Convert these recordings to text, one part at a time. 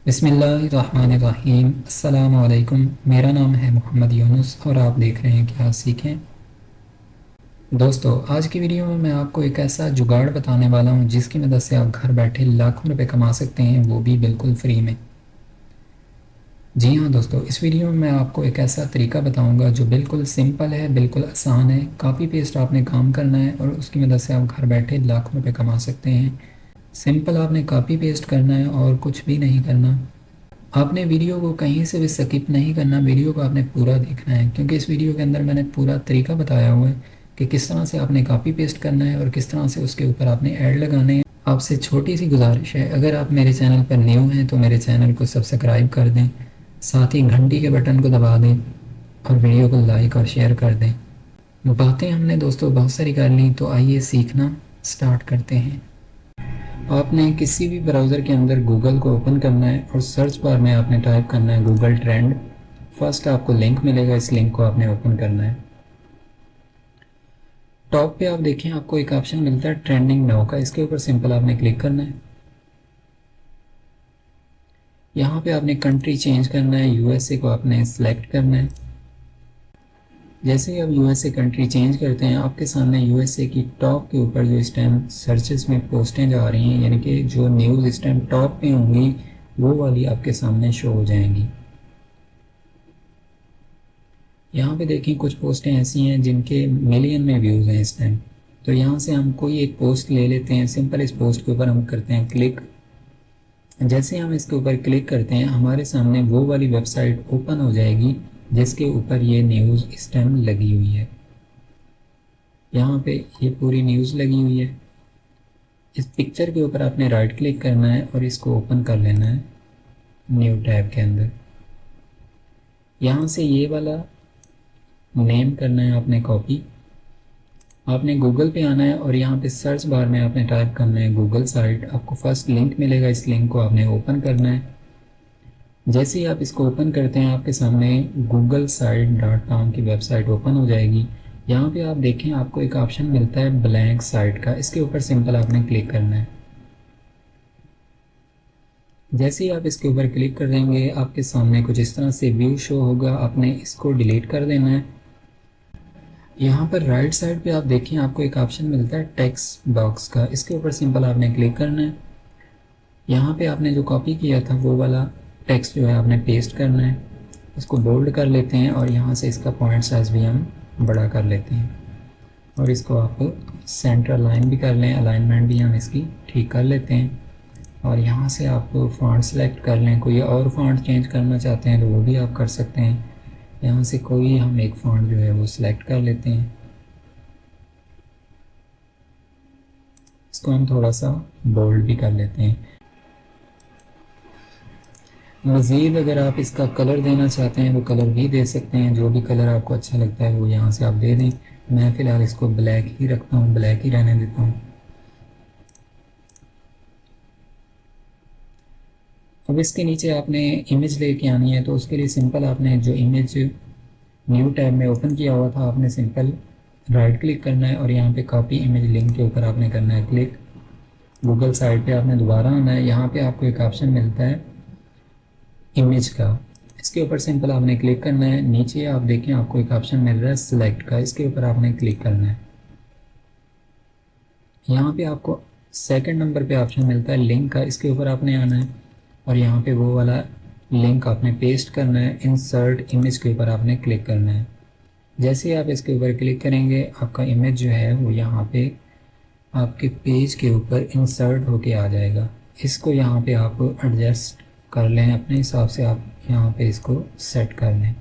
बिस्मिल्लाहिर्रहमानिर्रहीम। अस्सलाम वालेकुम। मेरा नाम है मोहम्मद यूनुस और आप देख रहे हैं क्या सीखें। दोस्तों, आज की वीडियो में मैं आपको एक ऐसा जुगाड़ बताने वाला हूं जिसकी मदद से आप घर बैठे लाखों रुपए कमा सकते हैं, वो भी बिल्कुल फ्री में। जी हाँ दोस्तों, इस वीडियो में मैं आपको एक ऐसा तरीका बताऊंगा जो बिल्कुल सिंपल है, बिल्कुल आसान है। कॉपी पेस्ट आपने काम करना है और उसकी मदद से आप घर बैठे लाखों रुपए कमा सकते हैं। सिंपल आपने कॉपी पेस्ट करना है और कुछ भी नहीं करना। आपने वीडियो को कहीं से भी स्किप नहीं करना, वीडियो को आपने पूरा देखना है, क्योंकि इस वीडियो के अंदर मैंने पूरा तरीका बताया हुआ है कि किस तरह से आपने कॉपी पेस्ट करना है और किस तरह से उसके ऊपर आपने ऐड लगाने हैं। आपसे छोटी सी गुजारिश है, अगर आप मेरे चैनल पर न्यू हैं तो मेरे चैनल को सब्सक्राइब कर दें, साथ ही घंटी के बटन को दबा दें और वीडियो को लाइक और शेयर कर दें। बातें हमने दोस्तों बहुत सारी कर ली, तो आइए सीखना स्टार्ट करते हैं। आपने किसी भी ब्राउज़र के अंदर गूगल को ओपन करना है और सर्च बार में आपने टाइप करना है गूगल ट्रेंड। फर्स्ट आपको लिंक मिलेगा, इस लिंक को आपने ओपन करना है। टॉप पे आप देखें, आपको एक ऑप्शन मिलता है ट्रेंडिंग नाउ का, इसके ऊपर सिंपल आपने क्लिक करना है। यहाँ पे आपने कंट्री चेंज करना है, यूएसए को आपने सेलेक्ट करना है। जैसे ही आप यूएसए कंट्री चेंज करते हैं, आपके सामने यूएसए की टॉप के ऊपर जो इस टाइम सर्चेस में पोस्टें जा रही हैं, यानी कि जो न्यूज़ इस टाइम टॉप पे होंगी वो वाली आपके सामने शो हो जाएंगी। यहाँ पे देखें, कुछ पोस्टें ऐसी हैं जिनके मिलियन में व्यूज़ हैं इस टाइम। तो यहाँ से हम कोई एक पोस्ट ले लेते हैं। सिंपल इस पोस्ट के ऊपर हम करते हैं क्लिक। जैसे हम इसके ऊपर क्लिक करते हैं, हमारे सामने वो वाली वेबसाइट ओपन हो जाएगी जिसके ऊपर ये न्यूज़ इस टाइम लगी हुई है। यहाँ पे ये पूरी न्यूज़ लगी हुई है। इस पिक्चर के ऊपर आपने राइट क्लिक करना है और इसको ओपन कर लेना है न्यू टैब के अंदर। यहाँ से ये वाला नेम करना है आपने कॉपी। आपने गूगल पे आना है और यहाँ पे सर्च बार में आपने टाइप करना है गूगल साइट। आपको फर्स्ट लिंक मिलेगा, इस लिंक को आपने ओपन करना है। जैसे ही आप इसको ओपन करते हैं, आपके सामने googlesite.com की वेबसाइट ओपन हो जाएगी। यहाँ पे आप देखें, आपको एक ऑप्शन मिलता है ब्लैंक साइट का, इसके ऊपर सिंपल आपने क्लिक करना है। जैसे ही आप इसके ऊपर क्लिक कर देंगे, आपके सामने कुछ इस तरह से व्यू शो होगा। आपने इसको डिलीट कर देना है। यहाँ पर राइट साइड पे आप देखें, आपको एक ऑप्शन मिलता है टेक्स्ट बॉक्स का, इसके ऊपर सिंपल आपने क्लिक करना है। यहाँ पे आपने जो कॉपी किया था वो वाला टेक्स्ट जो है आपने पेस्ट करना है। इसको बोल्ड कर लेते हैं और यहाँ से इसका पॉइंट साइज भी हम बड़ा कर लेते हैं और इसको आप सेंटर अलाइन भी कर लें, अलाइनमेंट भी हम इसकी ठीक कर लेते हैं। और यहाँ से आप फ़ॉन्ट सेलेक्ट कर लें, कोई और फ़ॉन्ट चेंज करना चाहते हैं तो वो भी आप कर सकते हैं। यहाँ से कोई हम एक फ़ॉन्ट जो है वो सिलेक्ट कर लेते हैं। इसको हम थोड़ा सा बोल्ड भी कर लेते हैं। मज़ीद अगर आप इसका कलर देना चाहते हैं तो कलर भी दे सकते हैं, जो भी कलर आपको अच्छा लगता है वो यहाँ से आप दे दें। मैं फ़िलहाल इसको ब्लैक ही रखता हूँ, ब्लैक ही रहने देता हूँ। अब इसके नीचे आपने इमेज लेके आनी है, तो उसके लिए सिंपल आपने जो इमेज न्यू टैब में ओपन किया हुआ था, आपने सिंपल राइट क्लिक करना है और यहाँ पे कॉपी इमेज लिंक के ऊपर आपने करना है क्लिक। गूगल साइट पे आपने दोबारा आना है। यहाँ पे आपको एक ऑप्शन मिलता है इमेज का, इसके ऊपर सिंपल आपने क्लिक करना है। नीचे आप देखें, आपको एक ऑप्शन मिल रहा है सिलेक्ट का, इसके ऊपर आपने क्लिक करना है। यहाँ पे आपको सेकंड नंबर पे ऑप्शन मिलता है लिंक का, इसके ऊपर आपने आना है और यहाँ पे वो वाला लिंक आपने पेस्ट करना है। इंसर्ट इमेज के ऊपर आपने क्लिक करना है। जैसे ही आप इसके ऊपर क्लिक करेंगे, आपका इमेज जो है वो यहाँ पे आपके पेज के ऊपर इंसर्ट होके आ जाएगा। इसको यहाँ पे आप एडजस्ट कर लें अपने हिसाब से, आप यहाँ पे इसको सेट कर लें।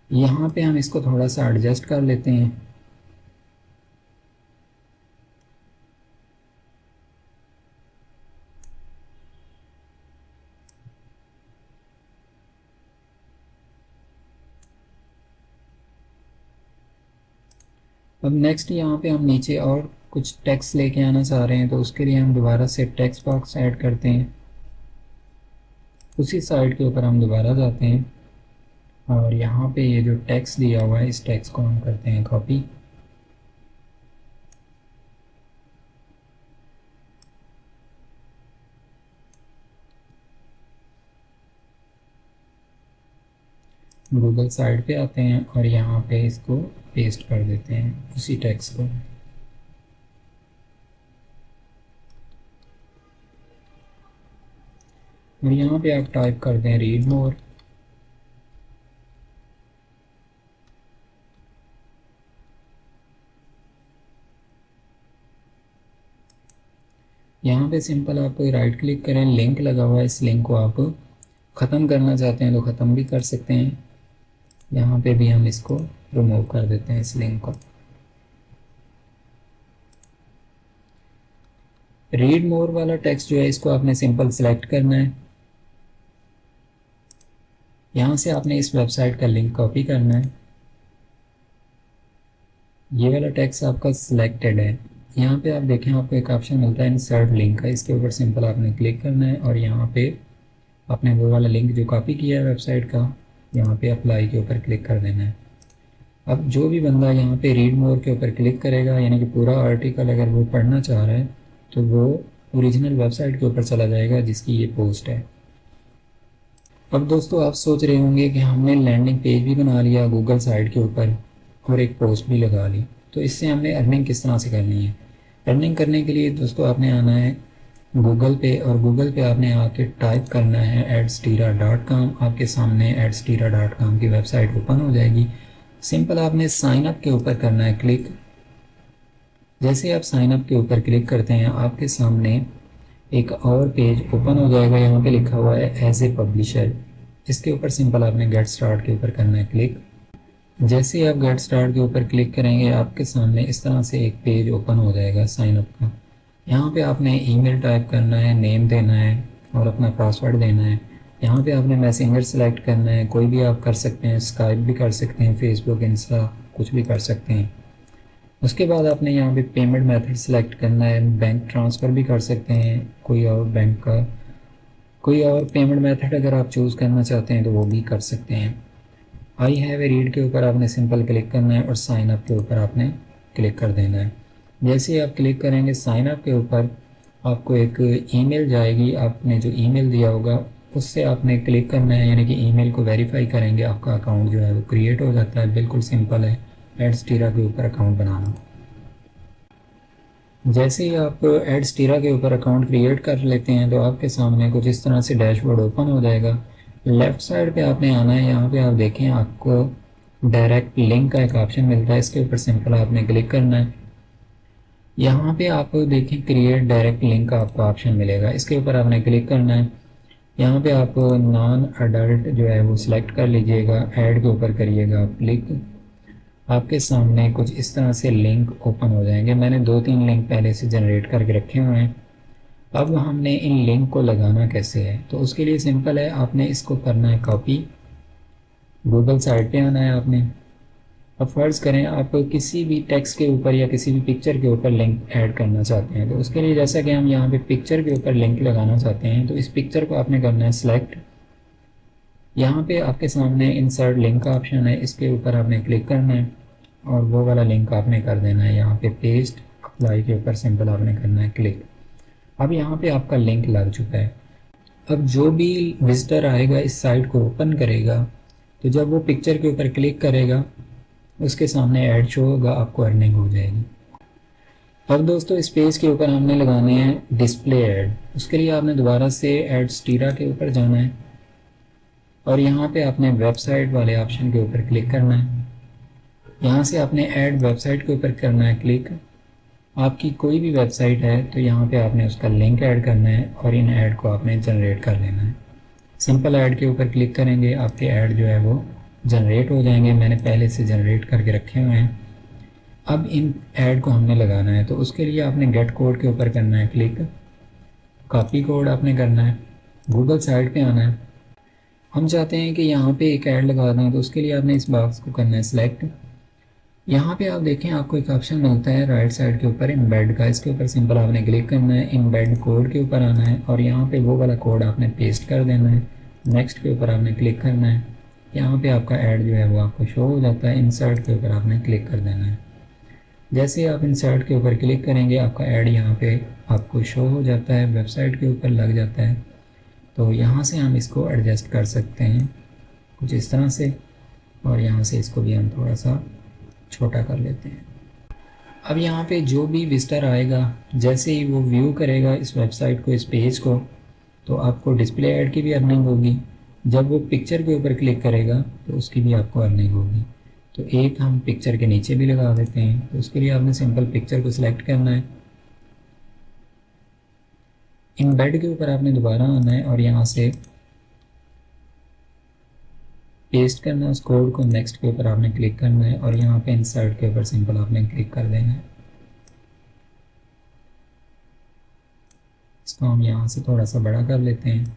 यहाँ पे हम इसको थोड़ा सा एडजस्ट कर लेते हैं। अब नेक्स्ट यहाँ पे हम नीचे और कुछ टेक्स्ट लेके आना चाह रहे हैं, तो उसके लिए हम दोबारा से टेक्स्ट बॉक्स ऐड करते हैं। उसी साइड के ऊपर हम दोबारा जाते हैं और यहाँ पे ये जो टेक्स्ट दिया हुआ है, इस टेक्स्ट को हम करते हैं कॉपी। गूगल साइट पे आते हैं और यहाँ पे इसको पेस्ट कर देते हैं उसी टेक्स्ट को। और यहाँ पे आप टाइप करते हैं रीड मोर। यहाँ पे सिंपल आप राइट क्लिक करें, लिंक लगा हुआ है, इस लिंक को आप ख़त्म करना चाहते हैं तो ख़त्म भी कर सकते हैं। यहाँ पे भी हम इसको रिमूव कर देते हैं इस लिंक को। रीड मोर वाला टेक्स्ट जो है इसको आपने सिंपल सेलेक्ट करना है। यहाँ से आपने इस वेबसाइट का लिंक कॉपी करना है। ये वाला टेक्स्ट आपका सिलेक्टेड है। यहाँ पे आप देखें आपको एक ऑप्शन मिलता है इंसर्ट लिंक का, इसके ऊपर सिंपल आपने क्लिक करना है और यहाँ पे आपने वो वाला लिंक जो कॉपी किया है वेबसाइट का, यहाँ पे अप्लाई के ऊपर क्लिक कर देना है। अब जो भी बंदा यहाँ पे रीड मोर के ऊपर क्लिक करेगा, यानी कि पूरा आर्टिकल अगर वो पढ़ना चाह रहा है तो वो ओरिजिनल वेबसाइट के ऊपर चला जाएगा जिसकी ये पोस्ट है। अब दोस्तों आप सोच रहे होंगे कि हमने लैंडिंग पेज भी बना लिया गूगल साइट के ऊपर और एक पोस्ट भी लगा ली, तो इससे हमने अर्निंग किस तरह से करनी है। अर्निंग करने के लिए दोस्तों आपने आना है गूगल पे और गूगल पे आपने आके टाइप करना है adstira.com। आपके सामने adstira.com की वेबसाइट ओपन हो जाएगी। सिंपल आपने साइन अप के ऊपर करना है क्लिक। जैसे आप साइन अप के ऊपर क्लिक करते हैं आपके सामने एक और पेज ओपन हो जाएगा। यहाँ पे लिखा हुआ है एज ए पब्लिशर, इसके ऊपर सिंपल आपने गेट स्टार्ट के ऊपर करना है क्लिक। जैसे ही आप गेट स्टार्ट के ऊपर क्लिक करेंगे आपके सामने इस तरह से एक पेज ओपन हो जाएगा साइन अप का। यहाँ पे आपने ईमेल टाइप करना है, नेम देना है और अपना पासवर्ड देना है। यहाँ पे आपने मैसेंजर सेलेक्ट करना है, कोई भी आप कर सकते हैं, स्काइप भी कर सकते हैं, फेसबुक, इंस्टा, कुछ भी कर सकते हैं। उसके बाद आपने यहाँ पे पेमेंट मेथड सेलेक्ट करना है, बैंक ट्रांसफ़र भी कर सकते हैं, कोई और बैंक का कोई और पेमेंट मेथड अगर आप चूज़ करना चाहते हैं तो वो भी कर सकते हैं। आई हैव ए रीड के ऊपर आपने सिंपल क्लिक करना है और साइन अप के ऊपर आपने क्लिक कर देना है। जैसे ही आप क्लिक करेंगे साइन अप के ऊपर आपको एक ईमेल जाएगी, आपने जो ईमेल दिया होगा उससे आपने क्लिक करना है, यानी कि ईमेल को वेरीफाई करेंगे, आपका अकाउंट जो है वो क्रिएट हो जाता है। बिल्कुल सिंपल है एडस्टीरा के ऊपर अकाउंट बनाना। जैसे ही आप एडस्टीरा के ऊपर अकाउंट क्रिएट कर लेते हैं तो आपके सामने कुछ इस तरह से डैशबोर्ड ओपन हो जाएगा। लेफ़्ट साइड पे आपने आना है, यहाँ पे आप देखें आपको डायरेक्ट लिंक का एक ऑप्शन मिलता है, इसके ऊपर सिंपल आपने क्लिक करना है। यहाँ पे आप देखें क्रिएट डायरेक्ट लिंक का आपको ऑप्शन मिलेगा, इसके ऊपर आपने क्लिक करना है। यहाँ पे आप नॉन अडल्ट जो है वो सिलेक्ट कर लीजिएगा, ऐड के ऊपर करिएगा आप क्लिक। आपके सामने कुछ इस तरह से लिंक ओपन हो जाएंगे। मैंने 2-3 लिंक पहले से जनरेट करके रखे हुए हैं। अब हमने इन लिंक को लगाना कैसे है, तो उसके लिए सिंपल है, आपने इसको करना है कॉपी। गूगल साइट पे आना है आपने। अब फ़र्ज़ करें आप किसी भी टेक्स्ट के ऊपर या किसी भी पिक्चर के ऊपर लिंक ऐड करना चाहते हैं, तो उसके लिए जैसा कि हम यहाँ पे पिक्चर के ऊपर लिंक लगाना चाहते हैं तो इस पिक्चर को आपने करना है सिलेक्ट। यहाँ पे आपके सामने इंसर्ट लिंक का ऑप्शन है, इसके ऊपर आपने क्लिक करना है और वो वाला लिंक आपने कर देना है यहाँ पे पेस्ट। अप्लाई के ऊपर सिंपल आपने करना है क्लिक। अब यहाँ पे आपका लिंक लग चुका है। अब जो भी विजिटर आएगा इस साइट को ओपन करेगा तो जब वो पिक्चर के ऊपर क्लिक करेगा उसके सामने ऐड शो होगा, आपको अर्निंग हो जाएगी। अब दोस्तों इस पेज के ऊपर हमने लगाने हैं डिस्प्ले ऐड। उसके लिए आपने दोबारा से एडस्टीरा के ऊपर जाना है और यहाँ पे आपने वेबसाइट वाले ऑप्शन के ऊपर क्लिक करना है। यहाँ से आपने ऐड वेबसाइट के ऊपर करना है क्लिक। आपकी कोई भी वेबसाइट है तो यहाँ पे आपने उसका लिंक ऐड करना है और इन ऐड को आपने जनरेट कर लेना है। सिंपल ऐड के ऊपर क्लिक करेंगे, आपके ऐड जो है वो जनरेट हो जाएंगे। मैंने पहले से जनरेट करके रखे हुए हैं। अब इन ऐड को हमने लगाना है तो उसके लिए आपने गेट कोड के ऊपर करना है क्लिक। कॉपी कोड आपने करना है, गूगल साइट पे आना है। हम चाहते हैं कि यहाँ पे एक ऐड लगा दें तो उसके लिए आपने इस बॉक्स को करना है सिलेक्ट। यहाँ पे आप देखें आपको एक ऑप्शन मिलता है राइट साइड के ऊपर इम्बेड का, इसके ऊपर सिंपल आपने क्लिक करना है। इम्बेड कोड के ऊपर आना है और यहाँ पे वो वाला कोड आपने पेस्ट कर देना है। नेक्स्ट के ऊपर आपने क्लिक करना है। यहाँ पे आपका ऐड जो है वो आपको शो हो जाता है। इंसर्ट के ऊपर आपने क्लिक कर देना है। जैसे आप इंसर्ट के ऊपर क्लिक करेंगे आपका ऐड यहाँ पे आपको शो हो जाता है, वेबसाइट के ऊपर लग जाता है। तो यहाँ से हम इसको एडजस्ट कर सकते हैं कुछ इस तरह से। और यहाँ से इसको भी हम थोड़ा सा छोटा कर लेते हैं। अब यहाँ पे जो भी विजिटर आएगा, जैसे ही वो व्यू करेगा इस वेबसाइट को, इस पेज को, तो आपको डिस्प्ले ऐड की भी अर्निंग होगी। जब वो पिक्चर के ऊपर क्लिक करेगा तो उसकी भी आपको अर्निंग होगी। तो एक हम पिक्चर के नीचे भी लगा देते हैं। तो उसके लिए आपने सिंपल पिक्चर को सिलेक्ट करना है, इम्बेड के ऊपर आपने दोबारा आना है और यहाँ से पेस्ट करना है उस कोड को। नेक्स्ट के ऊपर आपने क्लिक करना है और यहाँ पे इंसर्ट के ऊपर सिंपल आपने क्लिक कर देना है। इसको हम यहाँ से थोड़ा सा बड़ा कर लेते हैं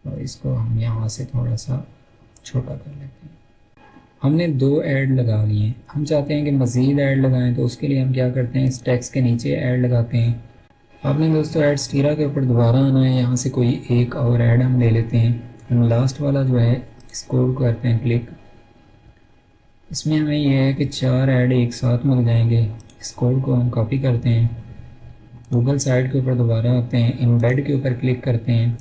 और इसको हम यहाँ से थोड़ा सा छोटा कर लेते हैं। हमने 2 ऐड लगा लिए हैं, हम चाहते हैं कि मज़ीद ऐड लगाएं, तो उसके लिए हम क्या करते हैं, इस टेक्स्ट के नीचे ऐड लगाते हैं। आपने दोस्तों ऐड स्टीरा के ऊपर दोबारा आना है, यहाँ से कोई एक और ऐड हम ले लेते हैं। हम लास्ट वाला जो है इस कोड को करते हैं क्लिक। इसमें हमें यह है कि 4 ऐड एक साथ मिल जाएंगे। इस कोड को हम कॉपी करते हैं, गूगल साइट के ऊपर दोबारा आते हैं, इम्बेड के ऊपर क्लिक करते हैं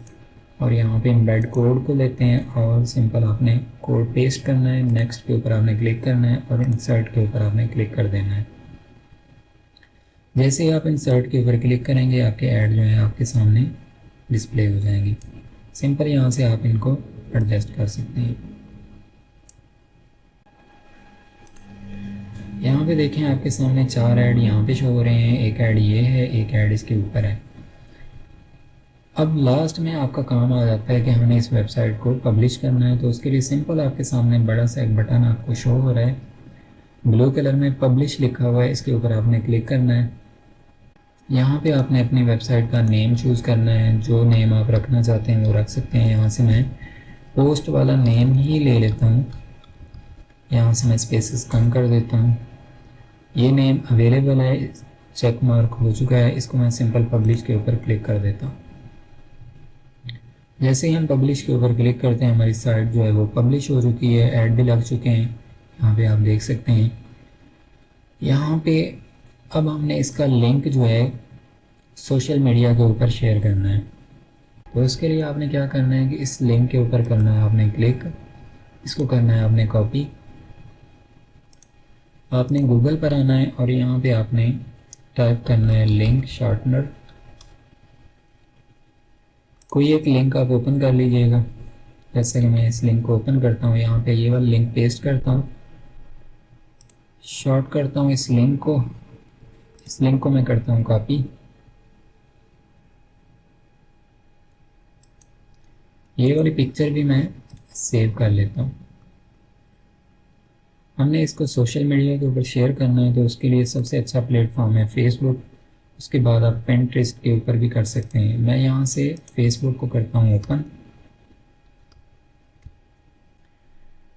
और यहाँ पे इम्बेड कोड को लेते हैं और सिंपल आपने कोड पेस्ट करना है। नेक्स्ट के ऊपर आपने क्लिक करना है और इंसर्ट के ऊपर आपने क्लिक कर देना है। जैसे ही आप इंसर्ट के ऊपर क्लिक करेंगे आपके ऐड जो है आपके सामने डिस्प्ले हो जाएंगी। सिंपल यहाँ से आप इनको एडजस्ट कर सकते हैं। यहाँ पे देखें आपके सामने 4 ऐड यहाँ पे शो हो रहे हैं। एक ऐड ये है, एक ऐड इसके ऊपर है। अब लास्ट में आपका काम आ जाता है कि हमने इस वेबसाइट को पब्लिश करना है। तो उसके लिए सिंपल आपके सामने बड़ा सा एक बटन आपको शो हो रहा है, ब्लू कलर में पब्लिश लिखा हुआ है। इसके ऊपर आपने क्लिक करना है। यहाँ पे आपने अपनी वेबसाइट का नेम चूज़ करना है। जो नेम आप रखना चाहते हैं वो रख सकते हैं। यहाँ से मैं पोस्ट वाला नेम ही ले लेता हूँ। यहाँ से मैं स्पेसेस कम कर देता हूँ। ये नेम अवेलेबल है, चेक मार्क हो चुका है। इसको मैं सिंपल पब्लिश के ऊपर क्लिक कर देता हूँ। जैसे ही हम पब्लिश के ऊपर क्लिक करते हैं हमारी साइट जो है वो पब्लिश हो चुकी है, ऐड भी लग चुके हैं। यहाँ पे आप देख सकते हैं। यहाँ पे अब हमने इसका लिंक जो है सोशल मीडिया के ऊपर शेयर करना है। तो इसके लिए आपने क्या करना है कि इस लिंक के ऊपर करना है आपने क्लिक, इसको करना है आपने कॉपी। आपने गूगल पर आना है और यहाँ पे आपने टाइप करना है लिंक शॉर्टनर। कोई एक लिंक आप ओपन कर लीजिएगा। जैसे कि मैं इस लिंक को ओपन करता हूँ, यहाँ पे ये वाला लिंक पेस्ट करता हूँ, शॉर्ट करता हूँ इस लिंक को मैं करता हूँ कॉपी। ये वाली पिक्चर भी मैं सेव कर लेता हूँ। हमने इसको सोशल मीडिया के ऊपर शेयर करना है तो उसके लिए सबसे अच्छा प्लेटफॉर्म है फेसबुक। उसके बाद आप पिंटरेस्ट के ऊपर भी कर सकते हैं। मैं यहाँ से फेसबुक को करता हूँ ओपन।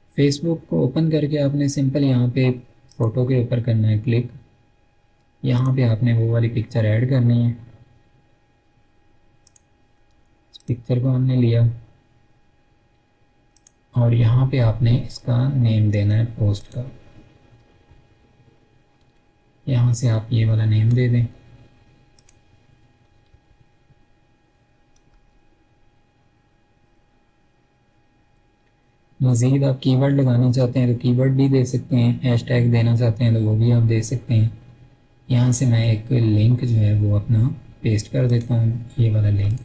फेसबुक को ओपन करके आपने सिंपल यहाँ पे फ़ोटो के ऊपर करना है क्लिक। यहाँ पे आपने वो वाली पिक्चर ऐड करनी है। इस पिक्चर को हमने लिया और यहाँ पे आपने इसका नेम देना है पोस्ट का। यहाँ से आप ये वाला नेम दे दें। मज़ीद आप कीवर्ड लगाना चाहते हैं तो कीवर्ड भी दे सकते हैं। हैशटैग देना चाहते हैं तो वो भी आप दे सकते हैं। यहाँ से मैं एक लिंक जो है वो अपना पेस्ट कर देता हूँ, ये वाला लिंक।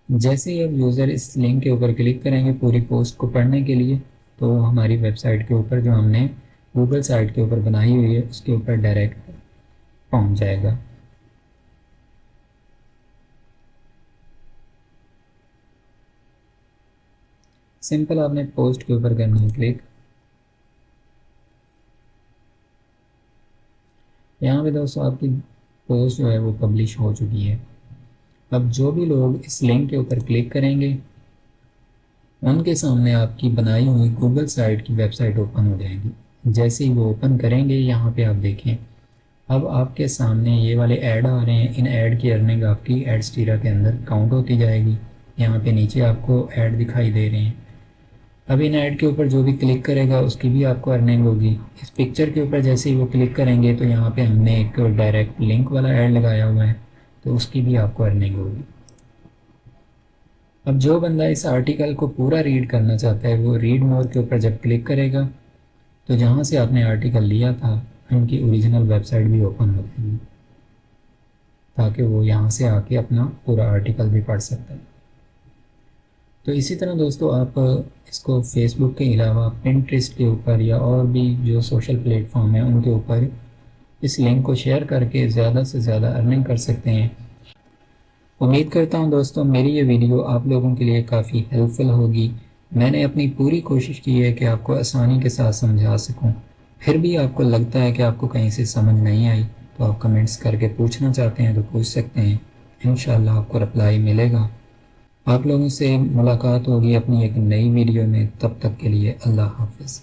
जैसे ही अब यूज़र इस लिंक के ऊपर क्लिक करेंगे पूरी पोस्ट को पढ़ने के लिए, तो हमारी वेबसाइट के ऊपर जो हमने गूगल साइट के ऊपर बनाई हुई है उसके ऊपर डायरेक्ट पहुँच जाएगा। सिंपल आपने पोस्ट के ऊपर करना है क्लिक। यहाँ पे दोस्तों आपकी पोस्ट जो है वो पब्लिश हो चुकी है। अब जो भी लोग इस लिंक के ऊपर क्लिक करेंगे उनके सामने आपकी बनाई हुई गूगल साइट की वेबसाइट ओपन हो जाएगी। जैसे ही वो ओपन करेंगे यहाँ पे आप देखें अब आपके सामने ये वाले ऐड आ रहे हैं। इन ऐड की अर्निंग आपकी एडस्टीरा के अंदर काउंट होती जाएगी। यहाँ पे नीचे आपको ऐड दिखाई दे रहे हैं। अब इन ऐड के ऊपर जो भी क्लिक करेगा उसकी भी आपको अर्निंग होगी। इस पिक्चर के ऊपर जैसे ही वो क्लिक करेंगे तो यहाँ पे हमने एक डायरेक्ट लिंक वाला ऐड लगाया हुआ है। तो उसकी भी आपको अर्निंग होगी। अब जो बंदा इस आर्टिकल को पूरा रीड करना चाहता है वो रीड मोर के ऊपर जब क्लिक करेगा तो जहाँ से आपने आर्टिकल लिया था उनकी ओरिजिनल वेबसाइट भी ओपन हो जाएगी, ताकि वो यहाँ से आके अपना पूरा आर्टिकल भी पढ़ सकता है। तो इसी तरह दोस्तों आप इसको फेसबुक के अलावा पिंटरेस्ट के ऊपर या और भी जो सोशल प्लेटफॉर्म है उनके ऊपर इस लिंक को शेयर करके ज़्यादा से ज़्यादा अर्निंग कर सकते हैं। उम्मीद करता हूँ दोस्तों मेरी ये वीडियो आप लोगों के लिए काफ़ी हेल्पफुल होगी। मैंने अपनी पूरी कोशिश की है कि आपको आसानी के साथ समझा सकूँ। फिर भी आपको लगता है कि आपको कहीं से समझ नहीं आई तो आप कमेंट्स करके पूछना चाहते हैं तो पूछ सकते हैं, इंशाल्लाह आपको रिप्लाई मिलेगा। आप लोगों से मुलाकात होगी अपनी एक नई वीडियो में, तब तक के लिए अल्लाह हाफ़िज़।